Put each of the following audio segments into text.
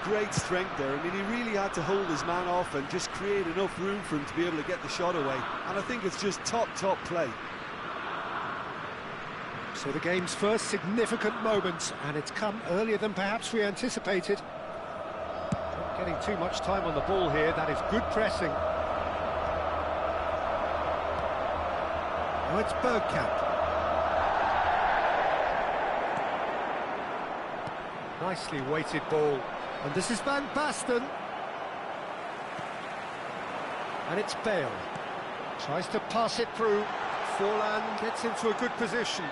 great strength there. I mean, he really had to hold his man off and just create enough room for him to be able to get the shot away. And I think it's just top play. So the game's first significant moment, and it's come earlier than perhaps we anticipated. Not getting too much time on the ball here. That is good pressing. Now it's Bergkamp. Nicely weighted ball. And this is Van Basten. And it's Bale. Tries to pass it through. Forlan gets into a good position.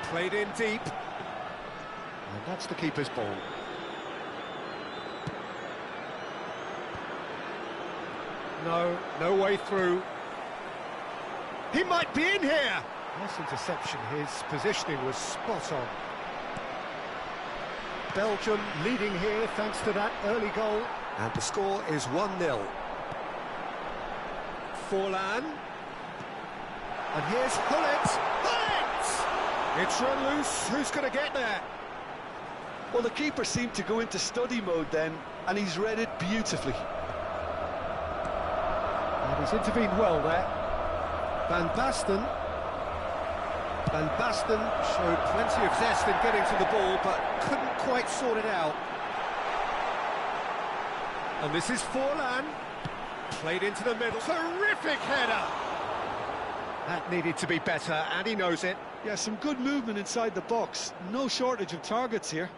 Played in deep. And that's the keeper's ball. No way through. He might be in here! Nice interception. His positioning was spot on. Belgium leading here thanks to that early goal. And the score is 1-0. Forlan. And here's Hullet. Hullet! It's run loose. Who's going to get there? Well, the keeper seemed to go into study mode then, and he's read it beautifully. And he's intervened well there. Van Basten. Van Basten showed plenty of zest in getting to the ball, but couldn't quite sort it out. And this is Forlan. Played into the middle. Terrific header! That needed to be better, and he knows it. Yeah, some good movement inside the box. No shortage of targets here.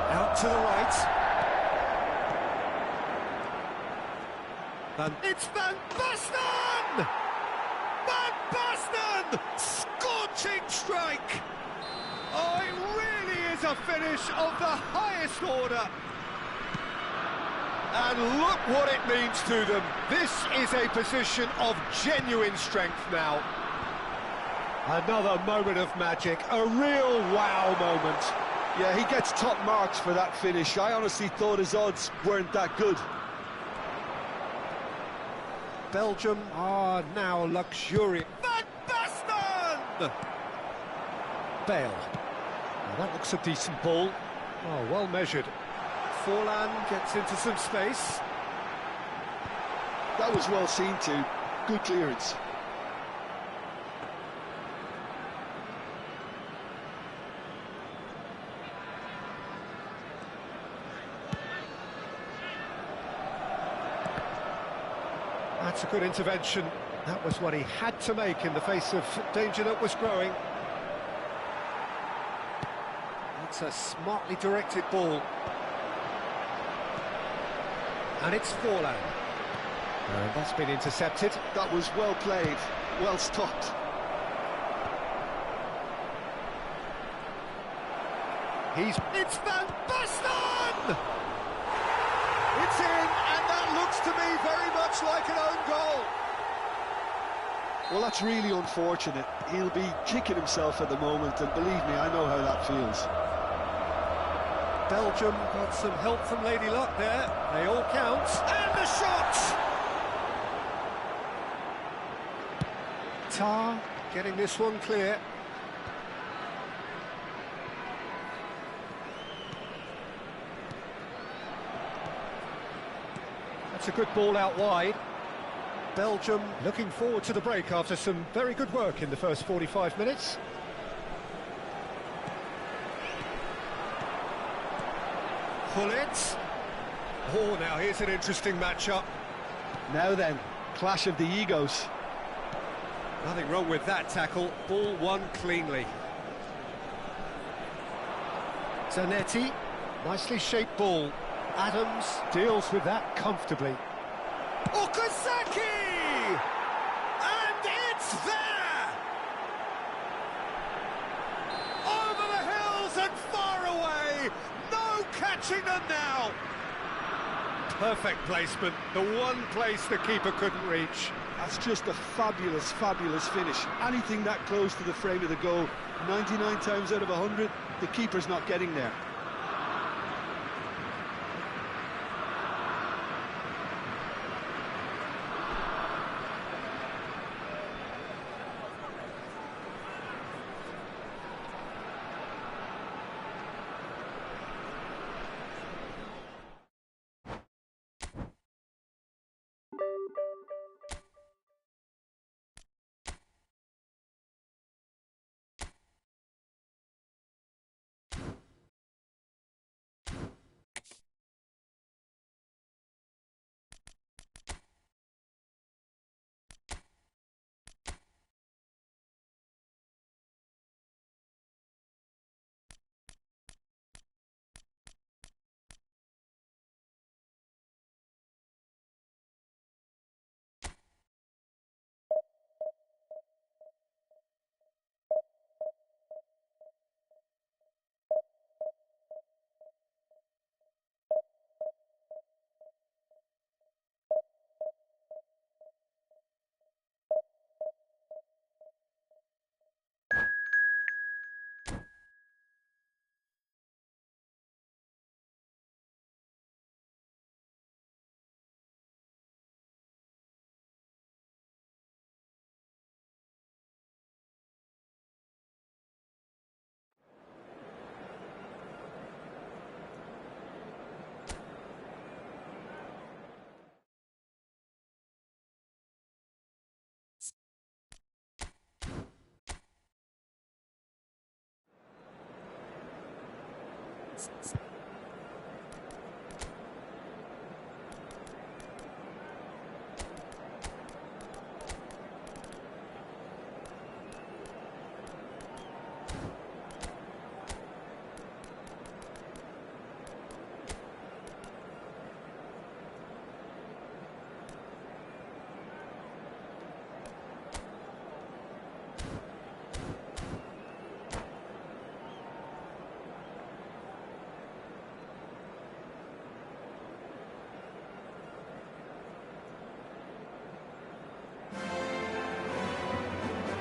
Out to the right. And it's Van Basten! Van Basten! Scorching strike! Oh, it really is a finish of the highest order. And look what it means to them. This is a position of genuine strength now. Another moment of magic, a real wow moment. Yeah, he gets top marks for that finish. I honestly thought his odds weren't that good. Belgium are now luxuriant. Van Basten! Bale. Now that looks a decent ball. Oh, well measured. Forlan gets into some space. That was well seen too. Good clearance. That's a good intervention. That was what he had to make in the face of danger that was growing. That's a smartly directed ball. And it's Forlan. And that's been intercepted. That was well played, well stopped. It's Van Basten! It's in, and that looks to me very much like an own goal. Well, that's really unfortunate. He'll be kicking himself at the moment, and believe me, I know how that feels. Belgium got some help from Lady Luck there. They all count. And the shot! Tar getting this one clear. That's a good ball out wide. Belgium looking forward to the break after some very good work in the first 45 minutes. Hullet. Oh, now here's an interesting matchup. Now then, clash of the egos. Nothing wrong with that tackle. Ball won cleanly. Zanetti. Nicely shaped ball. Adams deals with that comfortably. Okazaki! And it's there! Over the hills and far away! No catching them now! Perfect placement, the one place the keeper couldn't reach. That's just a fabulous, fabulous finish. Anything that close to the frame of the goal, 99 times out of 100, the keeper's not getting there.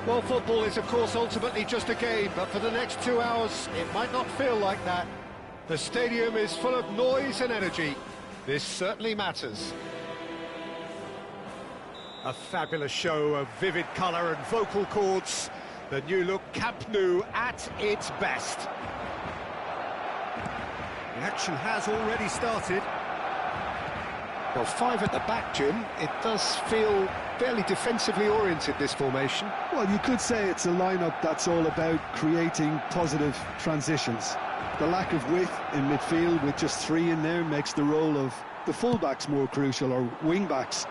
Well, football is, of course, ultimately just a game, but for the next 2 hours, it might not feel like that. The stadium is full of noise and energy. This certainly matters. A fabulous show of vivid colour and vocal cords. The new look Camp Nou at its best. The action has already started. Well, 5 at the back, Jim. It does feel fairly defensively oriented, this formation. Well, you could say it's a lineup that's all about creating positive transitions. The lack of width in midfield with just 3 in there makes the role of the fullbacks more crucial, or wing-backs.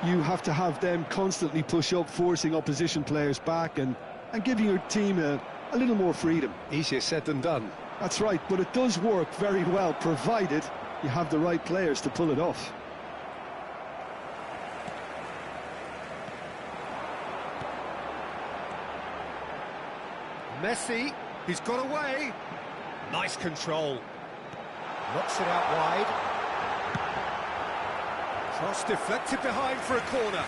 You have to have them constantly push up, forcing opposition players back and giving your team a little more freedom. Easier said than done. That's right, but it does work very well, provided you have the right players to pull it off. Messi, he's got away. Nice control. Knocks it out wide. Cross deflected behind for a corner.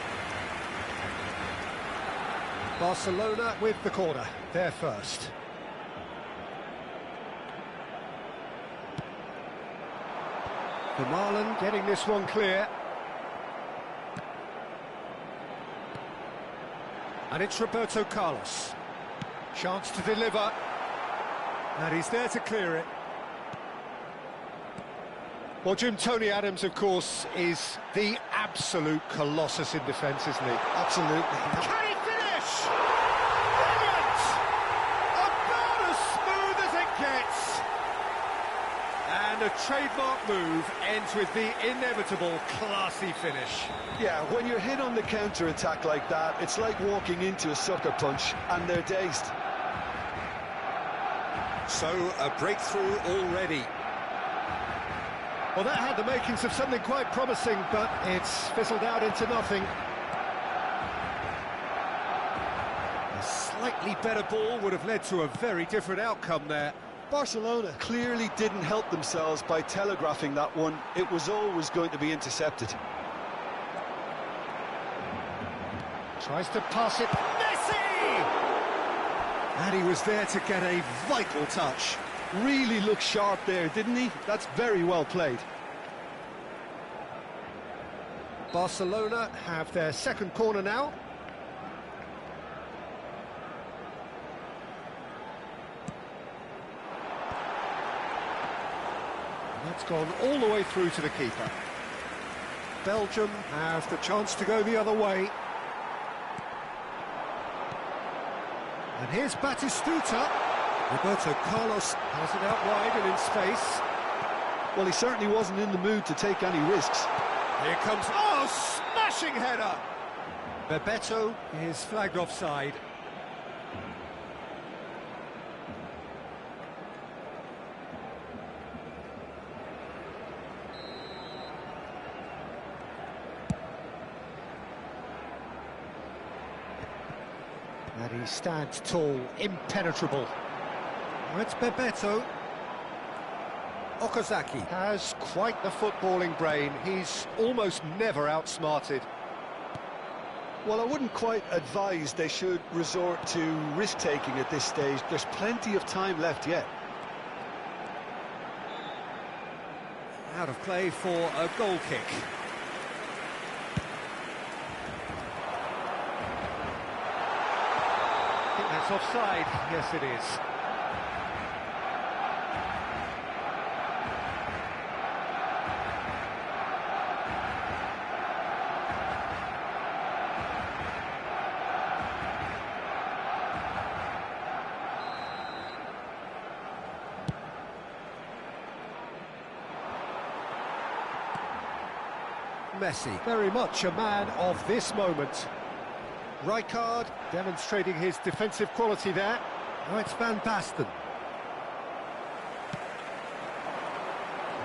Barcelona with the corner, there first. Vermaelen getting this one clear. And it's Roberto Carlos. Chance to deliver, and he's there to clear it. Well, Jim, Tony Adams, of course, is the absolute colossus in defence, isn't he? Absolutely. Can he finish? Brilliant! About as smooth as it gets. And a trademark move ends with the inevitable classy finish. Yeah, when you're hit on the counter-attack like that, it's like walking into a sucker punch, and they're dazed. So, a breakthrough already. Well, that had the makings of something quite promising, but it's fizzled out into nothing. A slightly better ball would have led to a very different outcome there. Barcelona clearly didn't help themselves by telegraphing that one. It was always going to be intercepted. Tries to pass it. Messi! And he was there to get a vital touch. Really looked sharp there, didn't he? That's very well played. Barcelona have their second corner now. That's gone all the way through to the keeper. Belgium have the chance to go the other way. And here's Batistuta. Roberto Carlos has it out wide and in space. Well, he certainly wasn't in the mood to take any risks. Here comes... Oh, smashing header! Bebeto is flagged offside. And he stands tall, impenetrable. It's Bebeto. Okazaki has quite the footballing brain. He's almost never outsmarted. Well, I wouldn't quite advise they should resort to risk-taking at this stage. There's plenty of time left yet. Out of play for a goal kick. I think that's offside. Yes, it is. Messi, very much a man of this moment. Rijkaard demonstrating his defensive quality there. Now it's Van Basten.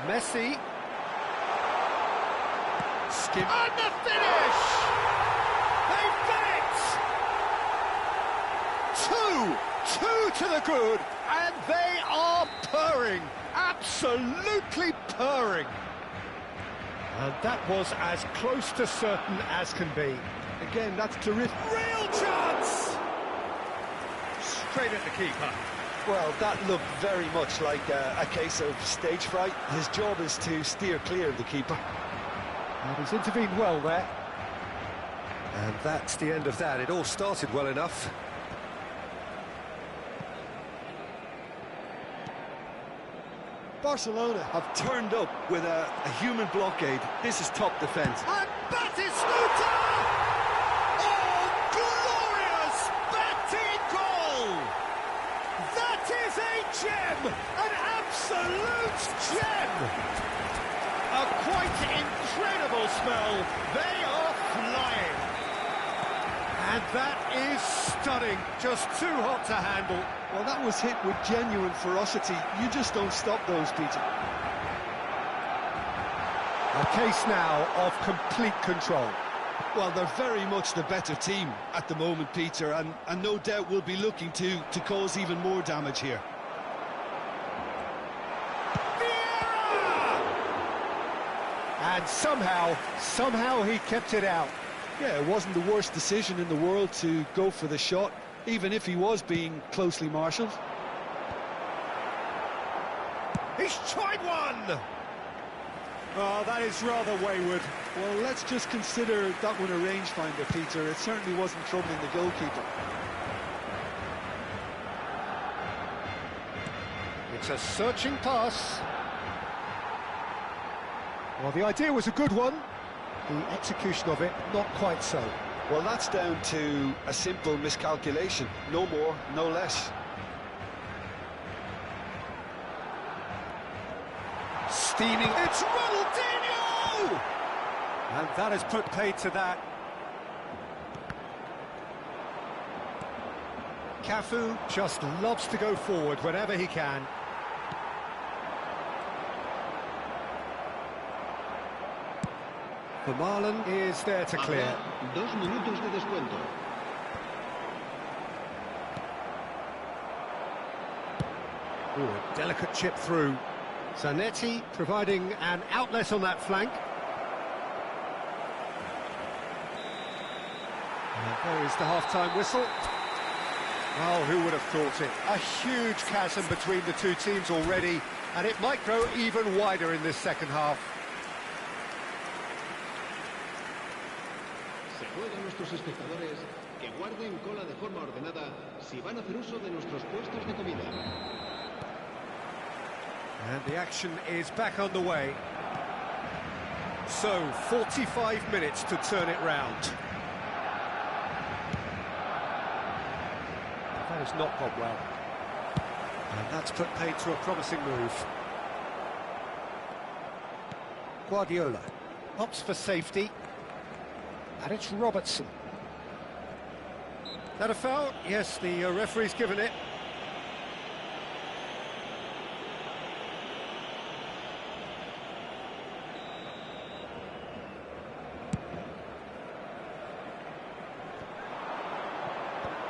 Messi. Skim. And the finish! They've done it! Two to the good, and they are purring, absolutely purring. And that was as close to certain as can be. Again, that's terrific. Real chance! Straight at the keeper. Well, that looked very much like a case of stage fright. His job is to steer clear of the keeper. And he's intervened well there. And that's the end of that. It all started well enough. Barcelona have turned up with a human blockade. This is top defence. And Batistuta! Oh, glorious batting goal! That is a gem! An absolute gem! A quite incredible spell. They are flying. And that is stunning. Just too hot to handle. Well, that was hit with genuine ferocity. You just don't stop those, Peter. A case now of complete control. Well, they're very much the better team at the moment, Peter, and no doubt will be looking to cause even more damage here. And somehow he kept it out. Yeah, it wasn't the worst decision in the world to go for the shot, even if he was being closely marshalled. He's tried one! Oh, that is rather wayward. Well, let's just consider that one a rangefinder, Peter. It certainly wasn't troubling the goalkeeper. It's a searching pass. Well, the idea was a good one. The execution of it, not quite so. Well, that's down to a simple miscalculation. No more, no less. Steaming. It's Ronaldinho! And that has put paid to that. Cafu just loves to go forward whenever he can. Vermaelen is there to clear. 2 minutos de descuento. Ooh, a delicate chip through. Zanetti providing an outlet on that flank. And there is the half-time whistle. Oh, who would have thought it? A huge chasm between the two teams already, and it might grow even wider in this second half. Se juegan nuestros espectadores que guarden cola de forma ordenada si van a hacer uso de nuestros puestos de comida. And the action is back on the way. So, 45 minutes to turn it round. That has not gone well. And that's put paid to a promising move. Guardiola opts for safety. And it's Robertson. That a foul? Yes, the referee's given it.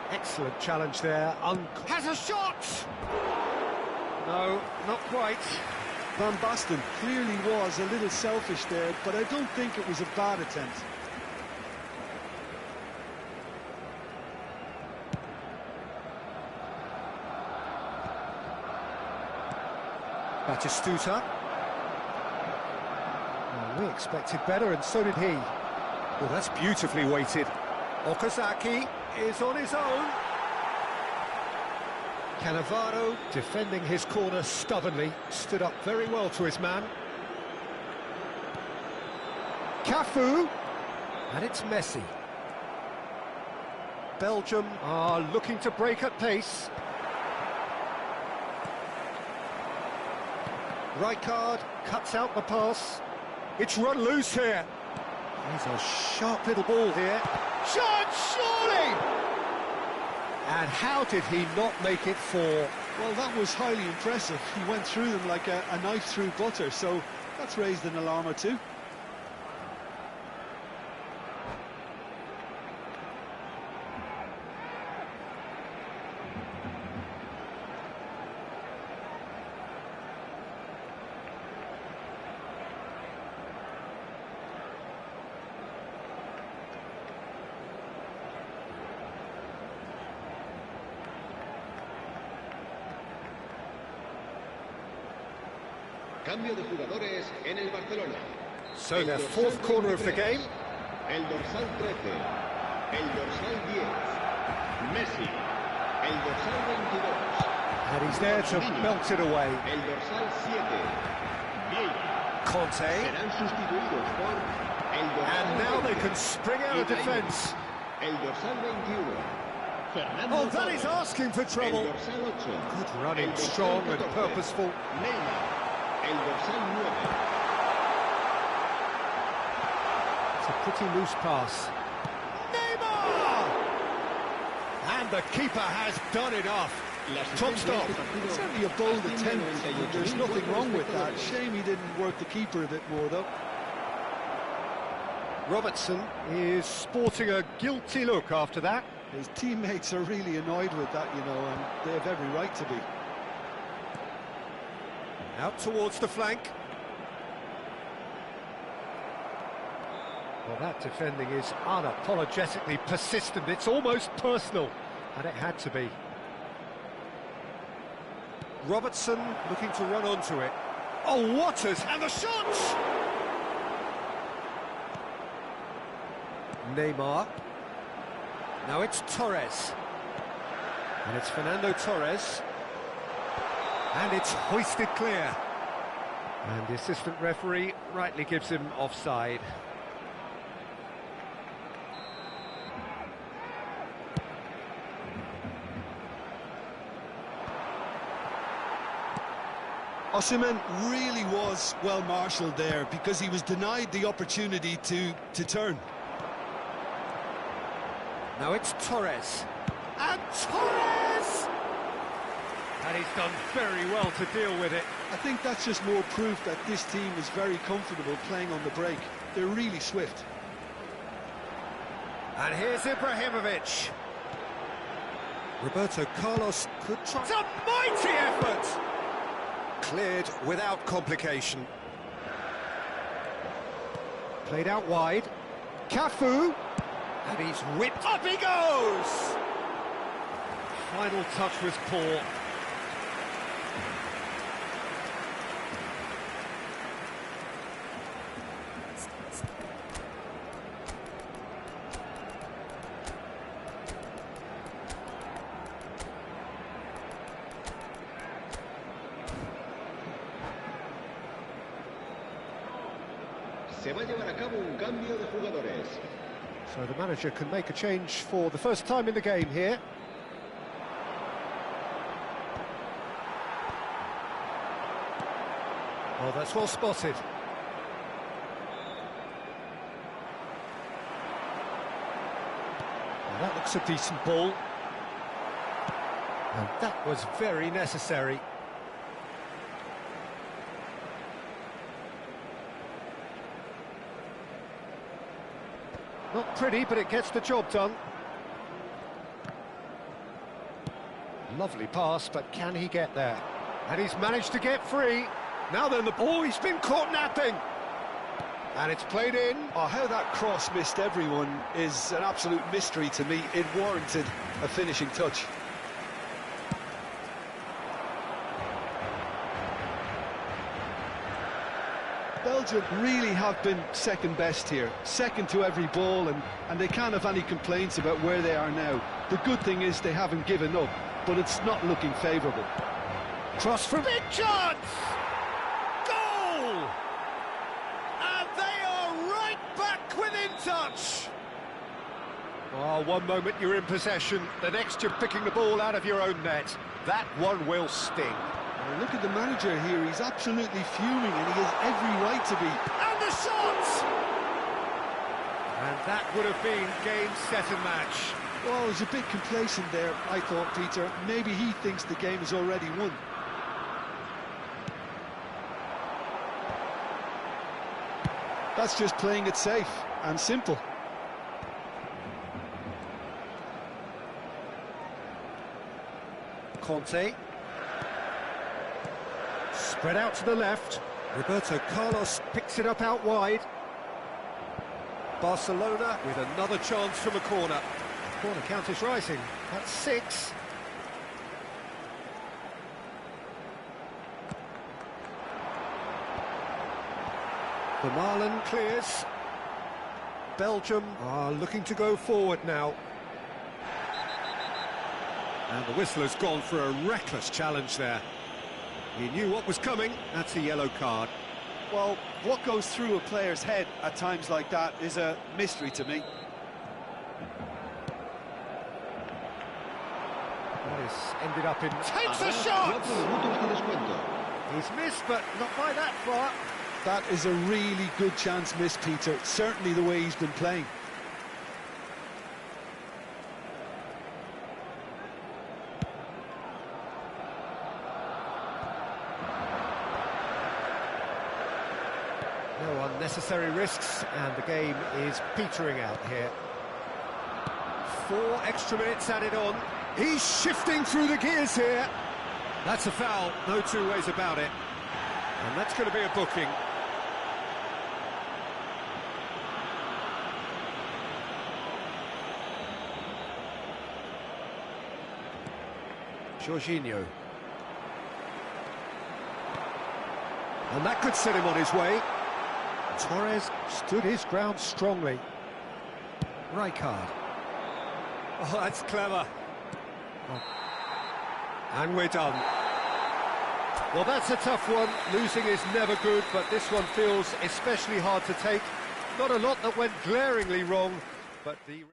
Excellent challenge there. Has a shot! No, not quite. Van Basten clearly was a little selfish there, but I don't think it was a bad attempt. Batistuta. Well, we expected better, and so did he. Well, that's beautifully weighted. Okazaki is on his own. Cannavaro defending his corner stubbornly, stood up very well to his man. Cafu, and it's Messi. Belgium are looking to break at pace. Rijkaard cuts out the pass. It's run loose here. He's a sharp little ball here. Shot, surely! And how did he not make it four? Well, that was highly impressive. He went through them like a knife through butter, so that's raised an alarm or two. Cambio de jugadores en el Barcelona. So the fourth corner of the game. El dorsal 13, el dorsal 10, Messi, el dorsal 22. And he's there to belt it away. El dorsal 7, Vieira. Conte. Serán sustituidos por el dorsal And now they 20, can spring out of defence. el dorsal 21, Fernando Oh, that Torres. is asking for El trouble. dorsal 8, Good running, el dorsal strong and 14, purposeful. Neymar, el dorsal 9. It's a pretty loose pass. Neymar! And the keeper has done enough. Top stop. Certainly a bold attempt. There's nothing wrong with that. Shame he didn't work the keeper a bit more, though. Robertson is sporting a guilty look after that. His teammates are really annoyed with that, you know, and they have every right to be. Out towards the flank. Well, that defending is unapologetically persistent. It's almost personal, and it had to be. Robertson looking to run onto it. Oh, Waters, and the shot! Neymar. Now it's Torres. And it's Fernando Torres. And it's hoisted clear. And the assistant referee rightly gives him offside. Osimhen really was well marshalled there because he was denied the opportunity to turn. Now it's Torres. And Torres! And he's done very well to deal with it. I think that's just more proof that this team is very comfortable playing on the break. They're really swift. And here's Ibrahimovic. Roberto Carlos could try. It's a mighty effort! Cleared without complication. Played out wide. Cafu. And he's whipped. Up he goes! Final touch was poor. Se va a llevar a cabo un cambio de jugadores. So the manager can make a change for the first time in the game here. Oh, that's well spotted. Well, that looks a decent ball. And that was very necessary. Not pretty, but it gets the job done. Lovely pass, but can he get there? And he's managed to get free. Now then, he's been caught napping. And it's played in. Oh, how that cross missed everyone is an absolute mystery to me. It warranted a finishing touch. Belgium really have been second best here, second to every ball, and they can't have any complaints about where they are now. The good thing is they haven't given up, but it's not looking favourable. Cross from big chance! Goal! And they are right back within touch! Oh, one moment you're in possession, the next you're picking the ball out of your own net. That one will sting. Well, look at the manager here, he's absolutely fuming and he has every right to be. And the shot! And that would have been game, set and match. Well, he was a bit complacent there, I thought, Peter. Maybe he thinks the game is already won. That's just playing it safe and simple. Conte. Spread out to the left. Roberto Carlos picks it up out wide. Barcelona with another chance from a corner. Corner count is rising. That's 6. The Marlon clears. Belgium are looking to go forward now. And the whistle has gone for a reckless challenge there. He knew what was coming. That's a yellow card. Well, what goes through a player's head at times like that is a mystery to me. This ended up in... Takes a shot! He's missed, but not by that far. That is a really good chance missed, Peter. Certainly the way he's been playing. No unnecessary risks, and the game is petering out here. 4 extra minutes added on. He's shifting through the gears here. That's a foul, no two ways about it. And that's going to be a booking. Jorginho. And that could set him on his way. Torres stood his ground strongly. Rijkaard. Oh, that's clever. Oh. And we're done. Well, that's a tough one. Losing is never good, but this one feels especially hard to take. Not a lot that went glaringly wrong, but the...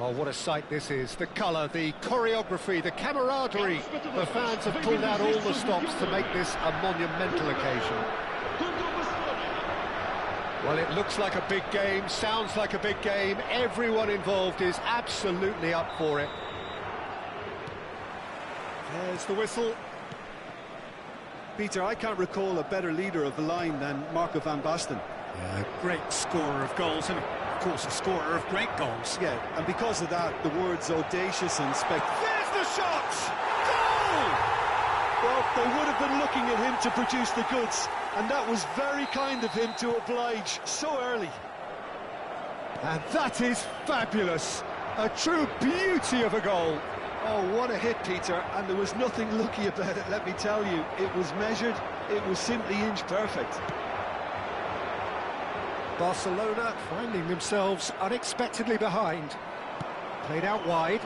Oh, what a sight this is. The colour, the choreography, the camaraderie. The fans have pulled out all the stops to make this a monumental occasion. Well, it looks like a big game, sounds like a big game. Everyone involved is absolutely up for it. There's the whistle. Peter, I can't recall a better leader of the line than Marco van Basten. Yeah, great scorer of goals and, of course, a scorer of great goals. Yeah, and because of that, the words audacious and spectacular. There's the shot! Goal! Well, they would have been looking at him to produce the goods, and that was very kind of him to oblige so early. And that is fabulous. A true beauty of a goal. Oh, what a hit, Peter, and there was nothing lucky about it, let me tell you. It was measured, it was simply inch perfect. Barcelona finding themselves unexpectedly behind. Played out wide.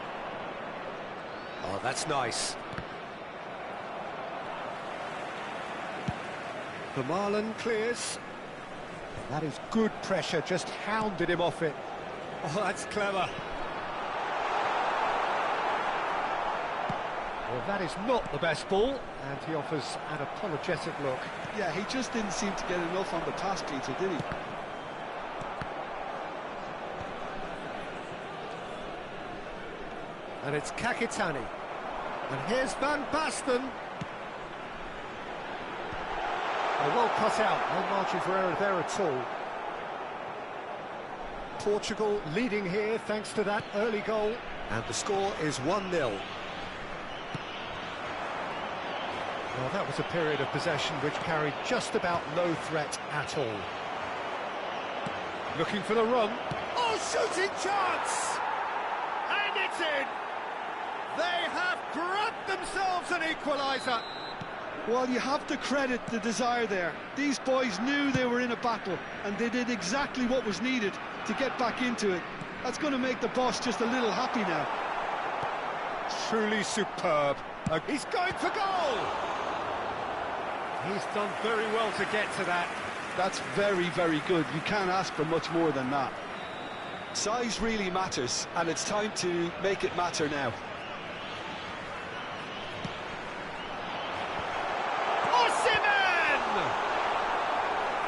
Oh, that's nice. Vermaelen clears. That is good pressure, just hounded him off it. Oh, that's clever. Well, that is not the best ball, and he offers an apologetic look. Yeah, he just didn't seem to get enough on the pass, Peter, did he? And it's Kakitani. And here's Van Basten. Oh, well cut out, no margin for error there at all. Portugal leading here thanks to that early goal. And the score is 1-0. Well, that was a period of possession which carried just about no threat at all. Looking for the run. Oh, shooting chance! And it's in! They have grabbed themselves an equaliser. Well, you have to credit the desire there. These boys knew they were in a battle, and they did exactly what was needed to get back into it. That's going to make the boss just a little happy now. Truly superb. He's going for goal! He's done very well to get to that. That's very, very good. You can't ask for much more than that. Size really matters, and it's time to make it matter now.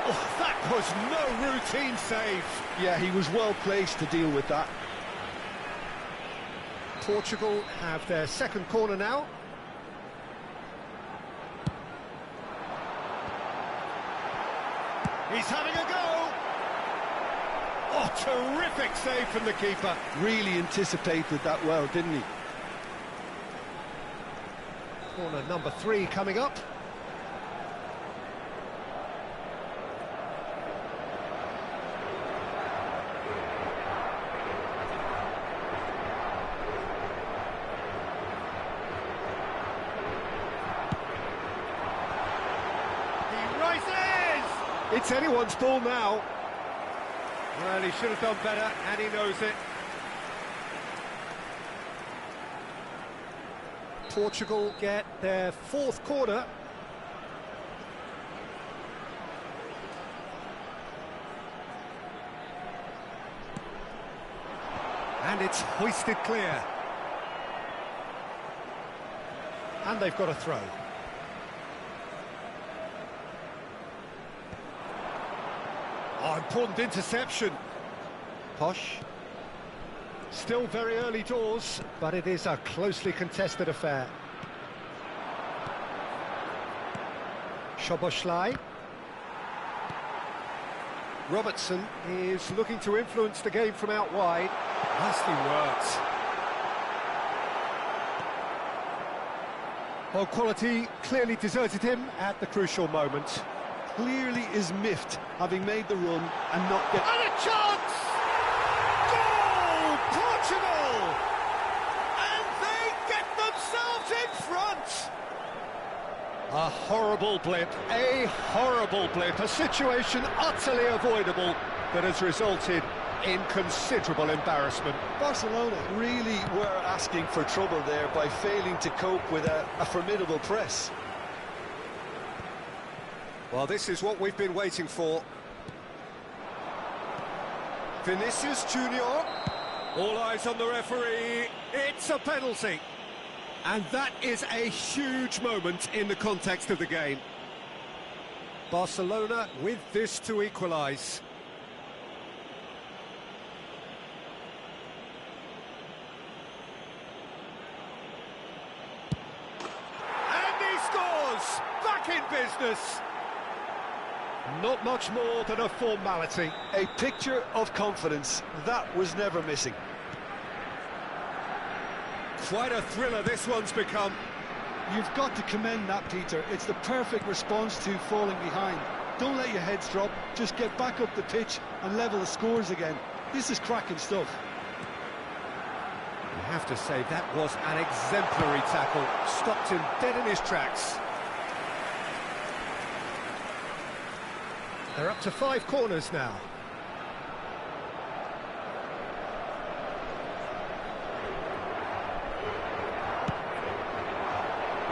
Oh, that was no routine save. Yeah, he was well placed to deal with that. Portugal have their second corner now. He's having a go. Oh, terrific save from the keeper. Really anticipated that well, didn't he? Corner number 3 coming up. It's anyone's ball now. Well, he should have done better, and he knows it. Portugal get their 4th corner. And it's hoisted clear. And they've got a throw. Oh, important interception. Posh. Still very early doors, but it is a closely contested affair. Szoboszlai. Robertson is looking to influence the game from out wide. Nicely worked. Well, quality clearly deserted him at the crucial moment. Clearly is miffed, having made the run and not get... And a chance! Goal! Portugal! And they get themselves in front! A horrible blip, a situation utterly avoidable that has resulted in considerable embarrassment. Barcelona really were asking for trouble there by failing to cope with a formidable press. Well, this is what we've been waiting for. Vinicius Junior. All eyes on the referee. It's a penalty. And that is a huge moment in the context of the game. Barcelona with this to equalise. And he scores! Back in business! Not much more than a formality. A picture of confidence. That was never missing. Quite a thriller this one's become. You've got to commend that, Peter. It's the perfect response to falling behind. Don't let your heads drop. Just get back up the pitch and level the scores again. This is cracking stuff. You have to say that was an exemplary tackle. Stopped him dead in his tracks. They're up to 5 corners now.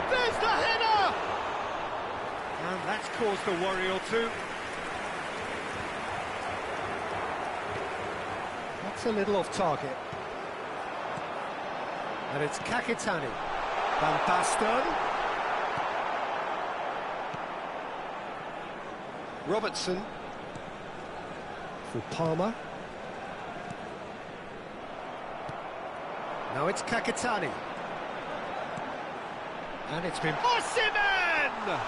There's the header! And that's caused a worry or two. That's a little off target. And it's Kakitani. Van Basten. Robertson for Palmer. Now it's Kakitani. And it's been Osimhen!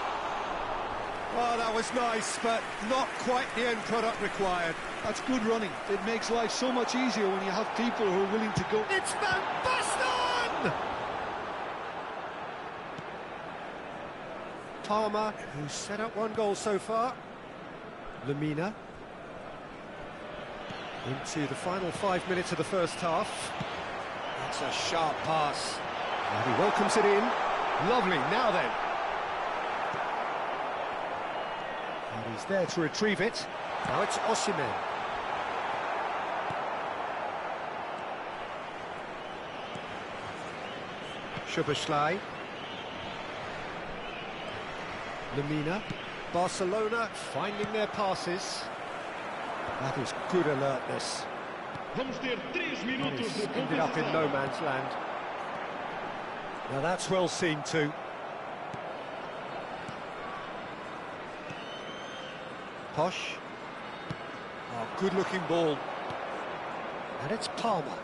Oh, that was nice, but not quite the end product required. That's good running. It makes life so much easier when you have people who are willing to go. It's Van Basten! Palmer, who's set up 1 goal so far. Lamina into the final 5 minutes of the first half. That's a sharp pass. And he welcomes it in. Lovely, now then. And he's there to retrieve it. Now it's Osimhen. Szoboszlai. Lamina. Barcelona finding their passes. That is good alertness. And it's ended up in no man's land. Now that's well seen too. Posh. Oh, good looking ball. And it's Palmer.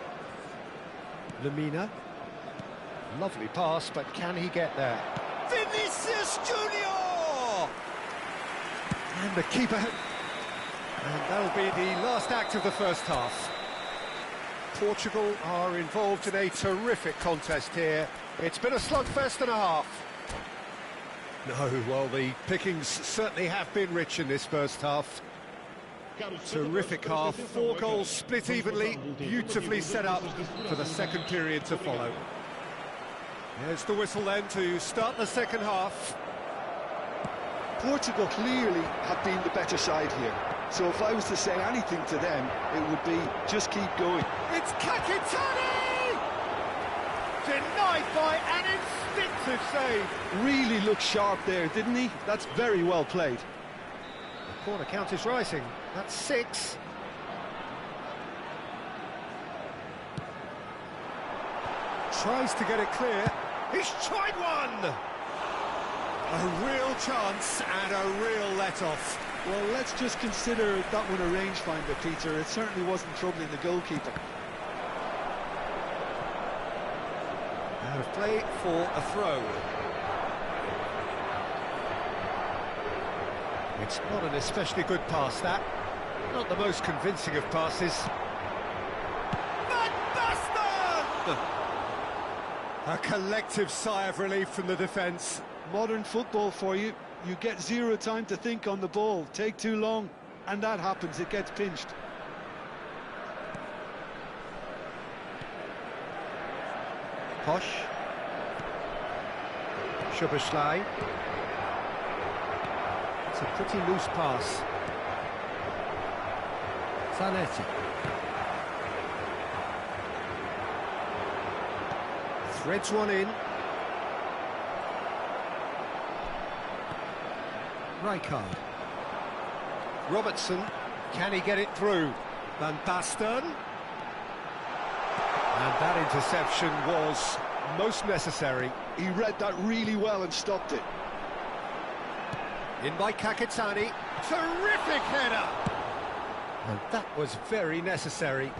Lamina. Lovely pass, but can he get there? Vinicius Junior! And the keeper, and that'll be the last act of the first half. Portugal are involved in a terrific contest here. It's been a slugfest and a half. No, well, the pickings certainly have been rich in this first half. Terrific half, 4 goals split evenly, beautifully set up for the second period to follow. There's the whistle then to start the second half. Portugal clearly have been the better side here. So if I was to say anything to them, it would be just keep going. It's Kakitani! Denied by an instinctive save. Really looked sharp there, didn't he? That's very well played. The corner count is rising. That's 6. Tries to get it clear. He's tried one! A real chance and a real let-off. Well, let's just consider that one a rangefinder, Peter. It certainly wasn't troubling the goalkeeper. Out of play for a throw. It's not an especially good pass, that. Not the most convincing of passes. Van Basten! A collective sigh of relief from the defence. Modern football for you. You get 0 time to think on the ball. Take too long, and that happens. It gets pinched. Posh. Szoboszlai. It's a pretty loose pass. Zanetti. Threads one in. Rijkaard. Robertson, can he get it through? Van Basten. That interception was most necessary. He read that really well and stopped it. In by Kakitani. Terrific header! And that was very necessary.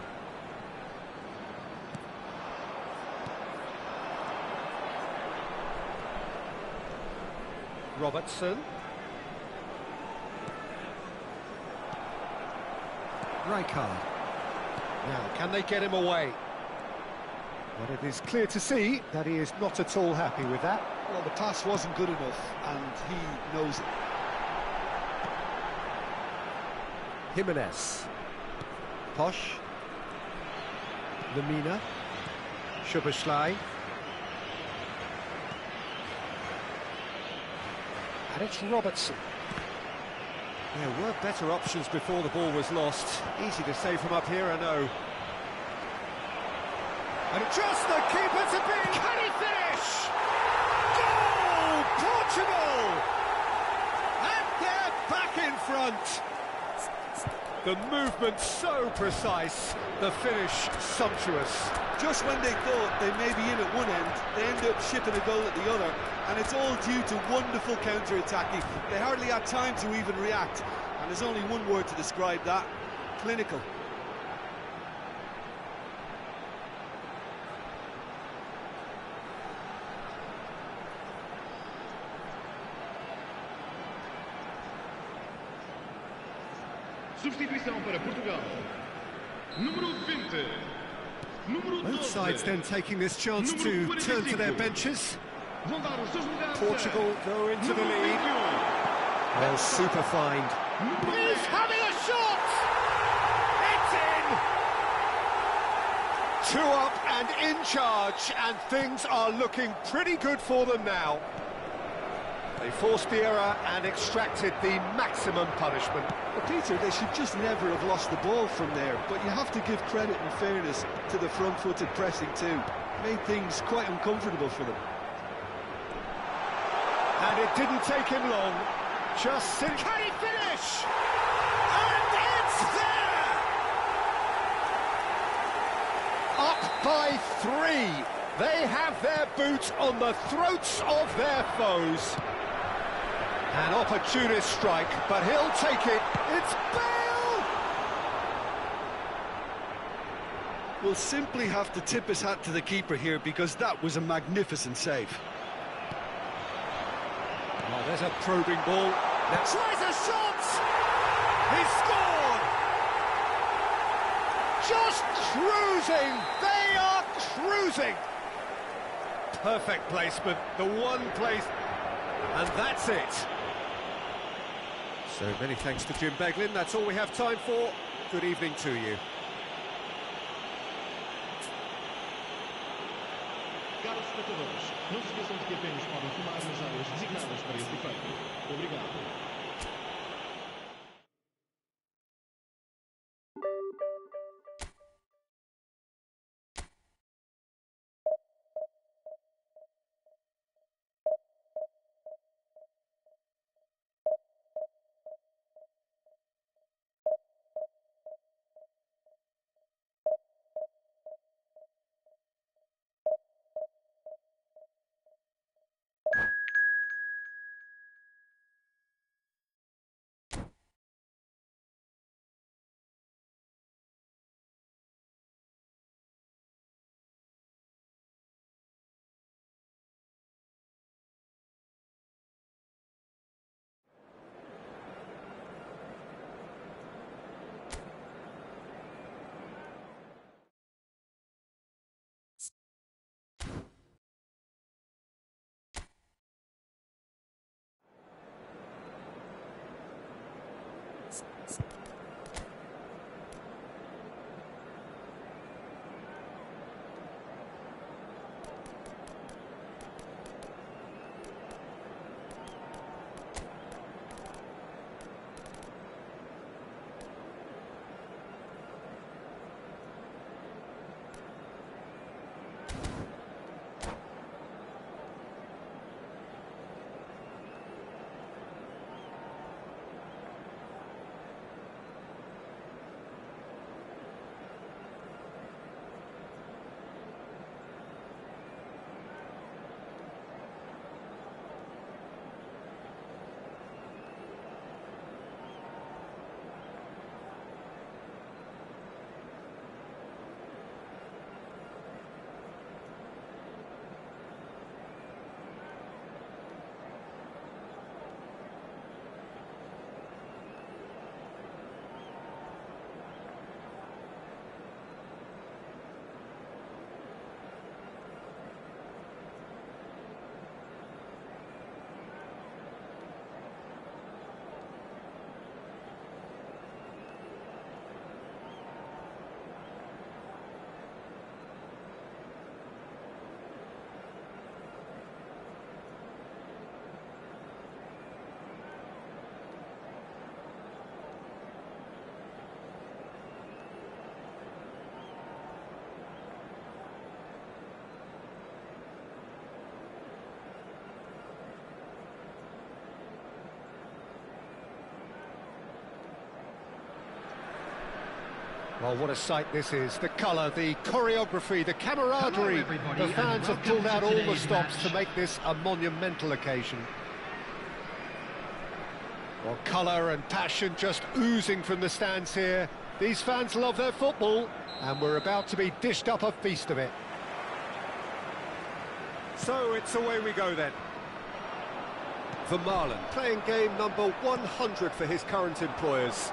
Robertson. Rijkaard. Now, can they get him away? But it is clear to see that he is not at all happy with that. Well, the pass wasn't good enough, and he knows it. Jimenez. Posh. Lemina. Szoboszlai. And it's Robertson. There were better options before the ball was lost. Easy to say from up here, I know. And just the keeper to beat! Can he finish? Goal! Portugal! And they're back in front! The movement so precise, the finish sumptuous. Just when they thought they may be in at one end, they end up shipping a goal at the other, and it's all due to wonderful counter-attacking. They hardly had time to even react, and there's only one word to describe that: clinical. Substituição para Portugal. Número 20. Número 12. Both sides then taking this chance to turn to their benches. Vão dar os seus lugares. Portugal go into the lead. Well, super find. He's having a shot! It's in! 2 up and in charge, and things are looking pretty good for them now. They forced the error and extracted the maximum punishment. Well, Peter, they should just never have lost the ball from there, but you have to give credit and fairness to the front-footed pressing too. Made things quite uncomfortable for them. And it didn't take him long. Just can he finish? And it's there! Up by 3. They have their boot on the throats of their foes. An opportunist strike, but he'll take it. It's Bale! We'll simply have to tip his hat to the keeper here, because that was a magnificent save. Oh, there's a probing ball. Now tries a shot! He scored! Just cruising! They are cruising! Perfect placement, the one place, and that's it. So many thanks to Jim Beglin. That's all we have time for. Good evening to you. Caros espectadores, não se esqueçam de que apenas podem filmar nas áreas designadas para este efeito. Obrigado. Well, what a sight this is. The colour, the choreography, the camaraderie. The fans have pulled out all the stops to make this a monumental occasion. Well, colour and passion just oozing from the stands here. These fans love their football, and we're about to be dished up a feast of it. So it's away we go then. Vermaelen playing game number 100 for his current employers.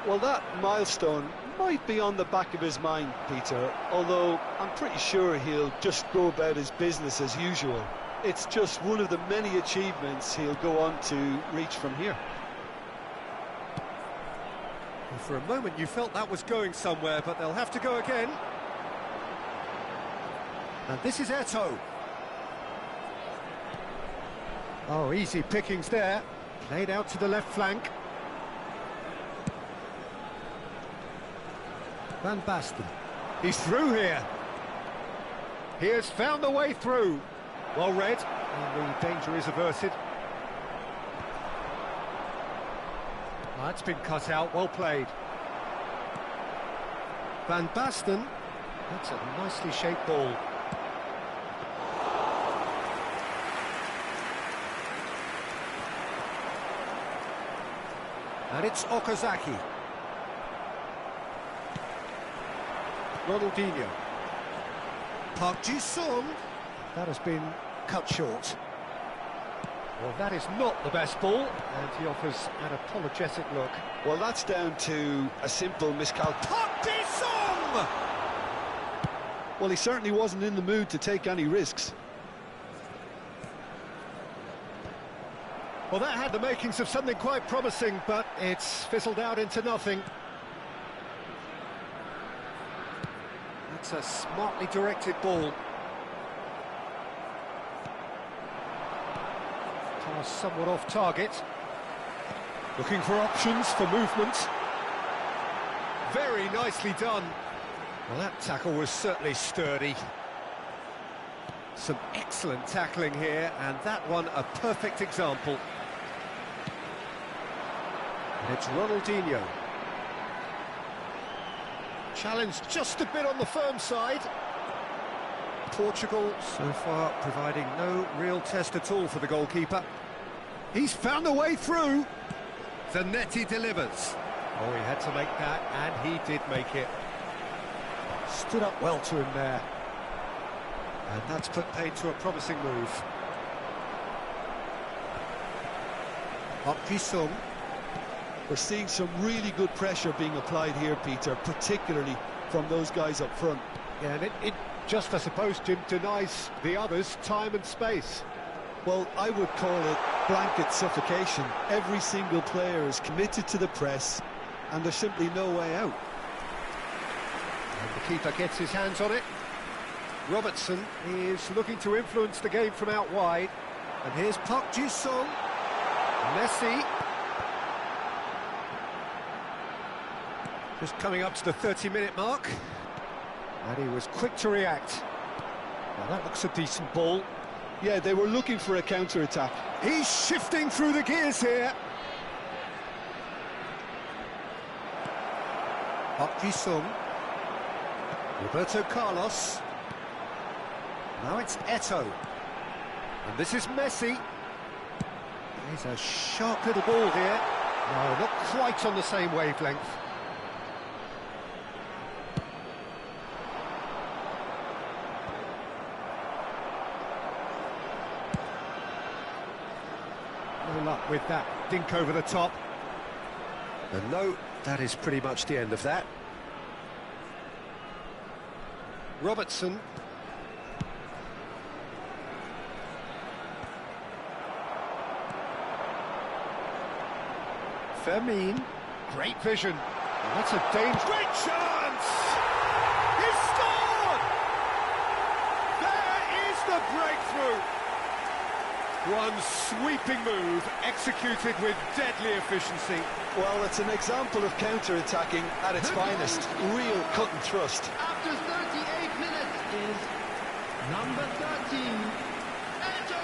Well, that milestone might be on the back of his mind, Peter, although I'm pretty sure he'll just go about his business as usual. It's just one of the many achievements he'll go on to reach from here. Well, for a moment you felt that was going somewhere, but they'll have to go again. And this is Eto'o. Oh, easy pickings there. Played out to the left flank. Van Basten. He's through here. He has found the way through. Well read, and the danger is averted. That's been cut out, well played. Van Basten. That's a nicely shaped ball. And it's Okazaki. Ronaldinho. Park Ji-sung. That has been cut short. Well, that is not the best ball, and he offers an apologetic look. Well, that's down to a simple miscalculation. Park Ji-sung! Well, he certainly wasn't in the mood to take any risks. Well, that had the makings of something quite promising, but it's fizzled out into nothing. That's a smartly directed ball. Pass somewhat off target. Looking for options for movement. Very nicely done. Well, that tackle was certainly sturdy. Some excellent tackling here, and that one a perfect example. And it's Ronaldinho. Challenged just a bit on the firm side. Portugal so far providing no real test at all for the goalkeeper. He's found a way through. Zanetti delivers. Oh, he had to make that, and he did make it. Stood up well to him there. And that's put paid to a promising move. Park Ji-sung. We're seeing some really good pressure being applied here, Peter, particularly from those guys up front. Yeah, and it just, I suppose, Jim, denies the others time and space. Well, I would call it blanket suffocation. Every single player is committed to the press, and there's simply no way out. And the keeper gets his hands on it. Robertson is looking to influence the game from out wide. And here's Park Ji-sung. Messi. Just coming up to the 30-minute mark. And he was quick to react. Now that looks a decent ball. Yeah, they were looking for a counter-attack. He's shifting through the gears here. Park Ji-sung. Roberto Carlos. Now it's Eto'o. And this is Messi. He's a sharp little ball here. No, not quite on the same wavelength. No luck with that dink over the top. And no, that is pretty much the end of that. Robertson. Fermin. Great vision. And that's a dangerous... Great chance! He scored! There is the breakthrough! One sweeping move, executed with deadly efficiency. Well, it's an example of counter-attacking at its finest. Real cut and thrust. After 38 minutes is number 13, Eto'o!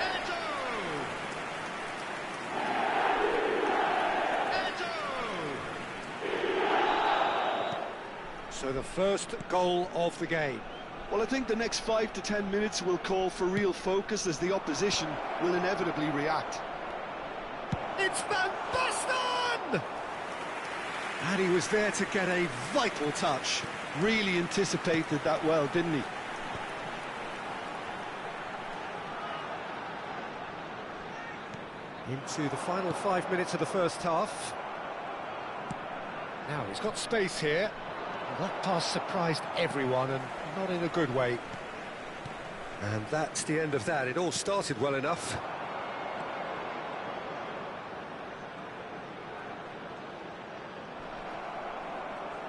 Eto'o! Eto'o! So the first goal of the game. Well, I think the next 5 to 10 minutes will call for real focus as the opposition will inevitably react. It's Van Basten! And he was there to get a vital touch. Really anticipated that well, didn't he? Into the final 5 minutes of the first half. Now he's got space here. Well, that pass surprised everyone, and not in a good way. And that's the end of that. It all started well enough.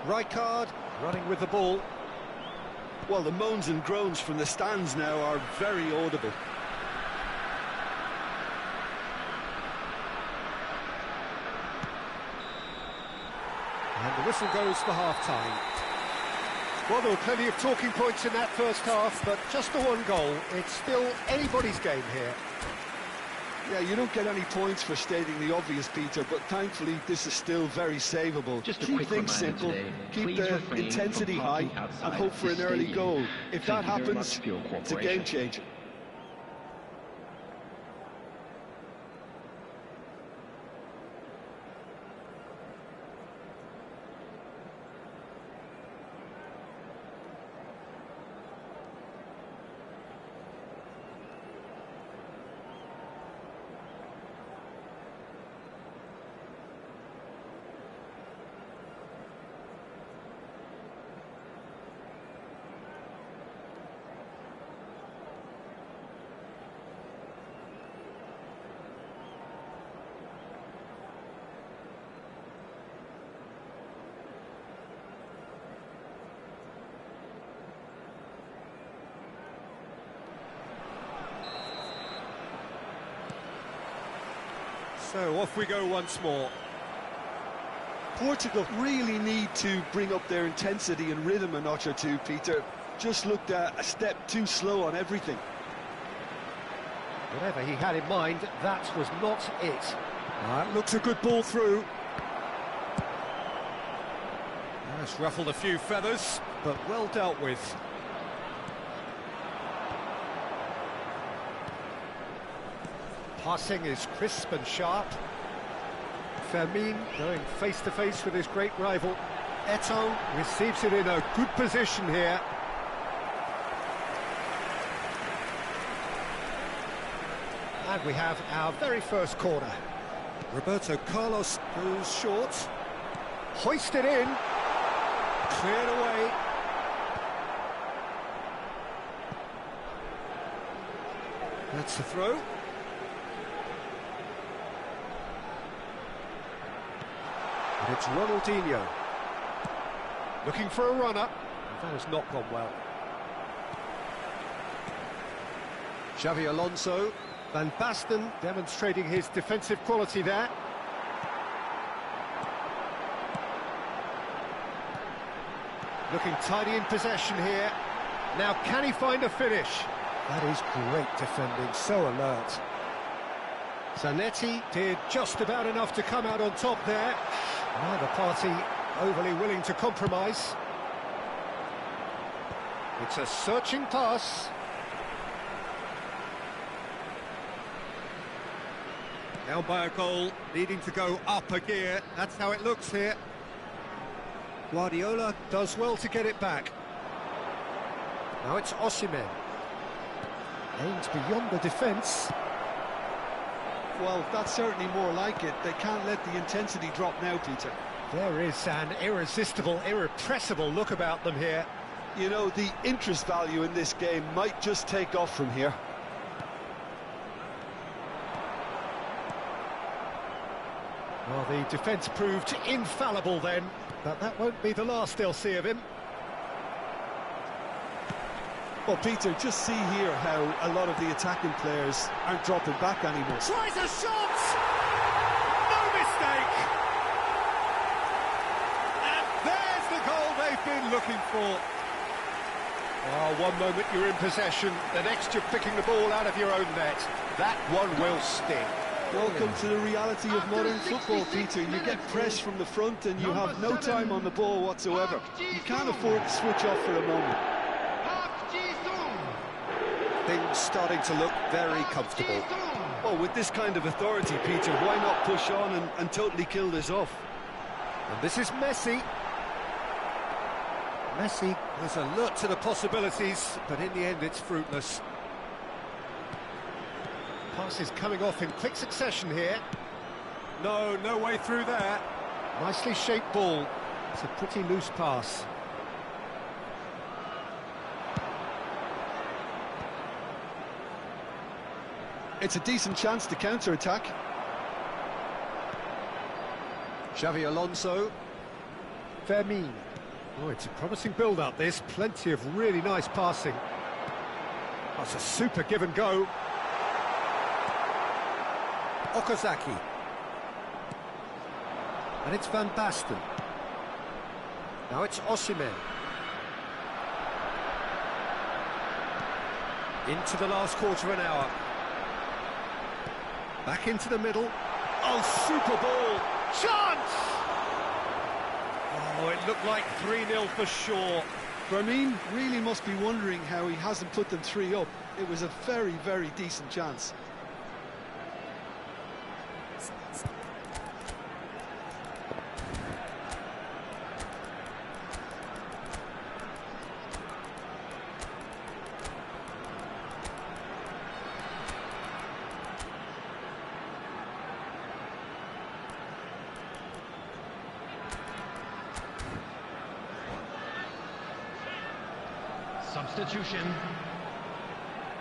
Rijkaard running with the ball. Well, the moans and groans from the stands now are very audible. And the whistle goes for half-time. Well, there were plenty of talking points in that first half, but just the one goal. It's still anybody's game here. Yeah, you don't get any points for stating the obvious, Peter, but thankfully this is still very savable. Just keep things simple, keep the intensity high, and hope for an early goal. If that happens, it's a game changer. So off we go once more. Portugal really need to bring up their intensity and rhythm a notch or two, Peter. Just looked a step too slow on everything. Whatever he had in mind, that was not it. That looks a good ball through. That's ruffled a few feathers, but well dealt with. Passing is crisp and sharp. Fermin going face-to-face with his great rival. Eto'o receives it in a good position here. And we have our very first corner. Roberto Carlos goes short. Hoisted in. Cleared away. That's the throw. And it's Ronaldinho. Looking for a runner. That has not gone well. Xavi Alonso. Van Basten demonstrating his defensive quality there. Looking tidy in possession here. Now can he find a finish? That is great defending, so alert. Zanetti did just about enough to come out on top there. Neither party overly willing to compromise. It's a searching pass. Down by a goal, needing to go up a gear. That's how it looks here. Guardiola does well to get it back. Now it's Osimhen. Aims beyond the defence. Well, that's certainly more like it. They can't let the intensity drop now, Peter. There is an irresistible, irrepressible look about them here. You know, the interest value in this game might just take off from here. Well, the defence proved infallible then, but that won't be the last they'll see of him. Well, Peter, just see here how a lot of the attacking players aren't dropping back anymore. Tries a shot! No mistake! And there's the goal they've been looking for. Oh, one moment you're in possession, the next you're picking the ball out of your own net. That one will sting. Welcome to the reality of modern football, Peter. You get pressed from the front and you have no time on the ball whatsoever. You can't afford to switch off for a moment. Things starting to look very comfortable. Well, with this kind of authority, Peter, why not push on and totally kill this off? And this is Messi. Messi was alert to the possibilities, but in the end it's fruitless. Passes coming off in quick succession here. No way through there. Nicely shaped ball. It's a pretty loose pass. It's a decent chance to counter-attack. Xavi Alonso. Fermin. Oh, it's a promising build-up, this. Plenty of really nice passing. That's a super give and go. Okazaki. And it's Van Basten. Now it's Osimhen. Into the last quarter of an hour. Back into the middle. Oh, super ball. Chance! Oh, it looked like 3-0 for sure. Fermin really must be wondering how he hasn't put them 3 up. It was a very, very decent chance. Substitution.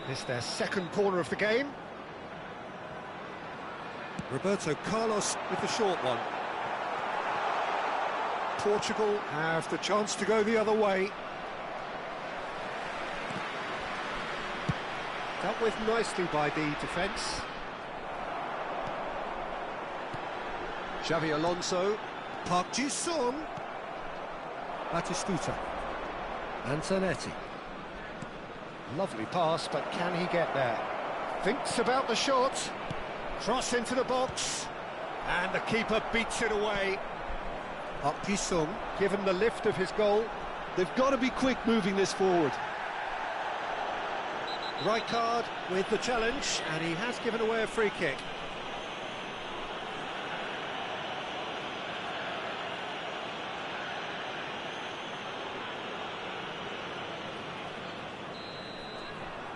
This their second corner of the game. Roberto Carlos with the short one. Portugal have the chance to go the other way. Dealt with nicely by the defence. Xavi Alonso. Park Ji-sung. Batistuta. Antonetti. Lovely pass, but can he get there? Thinks about the shot. Cross into the box. And the keeper beats it away. Park Ji-sung, given the lift of his goal. They've got to be quick moving this forward. Rijkaard with the challenge, and he has given away a free kick.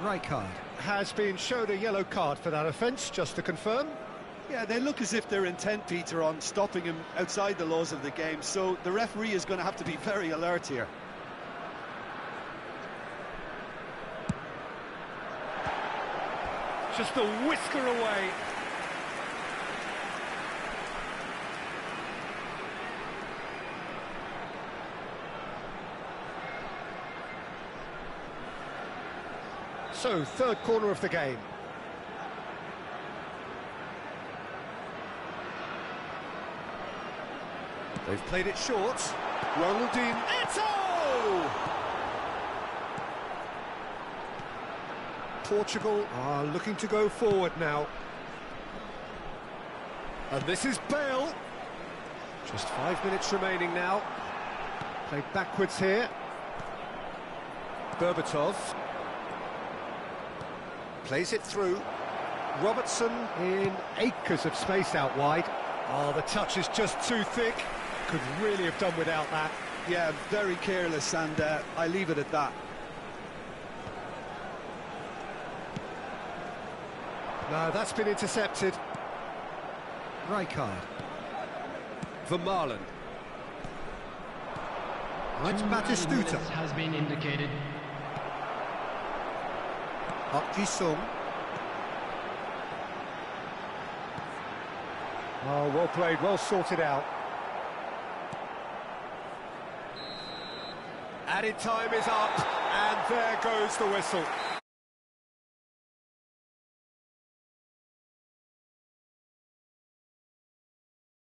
Rijkaard has been showed a yellow card for that offence, just to confirm. Yeah, they look as if they're intent, Peter, on stopping him outside the laws of the game, so the referee is going to have to be very alert here. Just a whisker away. So, third corner of the game. They've played it short. Ronaldinho. Eto'o! Portugal are looking to go forward now. And this is Bale. Just 5 minutes remaining now. Played backwards here. Berbatov. Plays it through. Robertson in acres of space out wide. Oh, the touch is just too thick. Could really have done without that. Yeah, very careless, and I leave it at that. No, that's been intercepted. Rijkaard. Vermaelen. It's Batistuta. Has been indicated. Park Ji-sung. Oh, well played, well sorted out. Added time is up, and there goes the whistle.